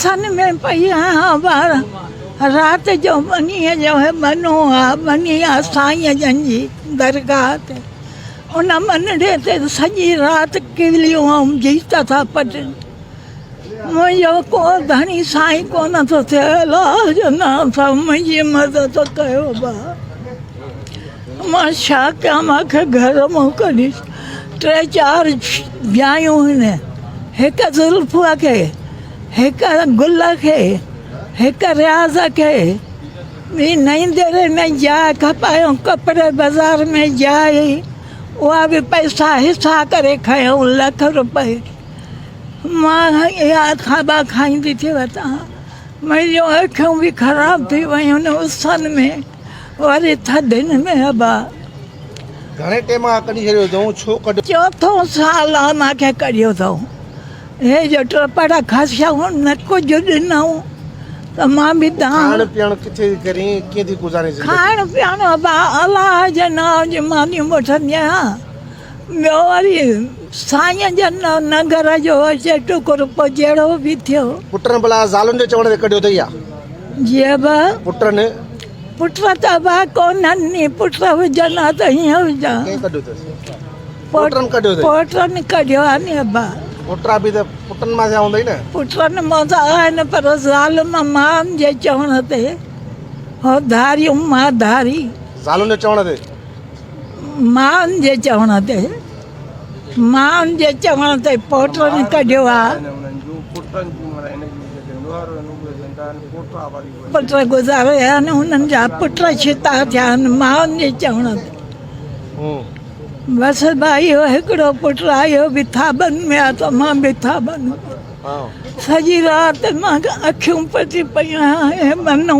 सन में पई आहियां ॿार राति जो बनीअ जो मनो आहे बनी आहे साईं जन जी दरगाह ते उन मनड़े ते सॼी राति किवलियूं ऐं गीत था पढ़नि मुंहिंजो को धणी साईं कोन थो थिए अलाह जो नाम सां मुंहिंजी मदद कयो भाउ मां छा कयां मूंखे घर मां कढी 3-4 ॿियायूं आहिनि हिकु ज़ुल्फ़ा खे हिकु गुल खे हिकु रियाज़ खे ॿी नईंदड़ में जाइ खपायूं कपिड़े बाज़ार में जाइ उहा बि पैसा हिसा करे खयूं लख रुपए मां इहा खाॿा खाईंदी थी वठां मुंहिंजूं अखियूं बि ख़राबु थी वियूं न उसन में वरी थधियुनि में अबा घणे टाइम खां कढी छॾियो अथऊं छो कढियो 4थों साल आहे मूंखे कढियो अथऊं हे जो टपड़ खसियाऊं न कुझु ॾिनऊं त मां बि खाइण पीअण किथे करी कीअं थी गुज़ारे खाइण पीअण अबा अलाह जे नाम जी मानी वठंदी आहियां ॿियो वरी साईं जन नगर जो अचे टुकुर पोइ जहिड़ो बि थियो पुटनि भला ज़ालुनि जे चवण ते कढियो अथई आहे जीअं बि पुटनि पुट त बा कोन्हनि नी पुट हुजनि हा त हीअं हुजां कंहिं कढियो अथसि पुटनि कढियो अथई पोटनि कढियो आहे नी अबा पुटरा बि त पुटनि मां थिया हूंदई न पुटनि मां त आहिनि पर ज़ालुनि माउनि जे चवण ते हो धारियूं मां धारी ज़ालुनि जे चवण ते माउनि जे चवण ते माउनि जे चवण ते पोटनि कढियो आहे पुट गुज़ारे आहिनि हुननि जा पुट छिता थिया आहिनि माउनि जे चवण ते बसि भाई हिकिड़ो पुट आयो बि थाबनि में आहे त मां बि थाबनि सॼी राति मां अखियूं पटी पई आहियां मनो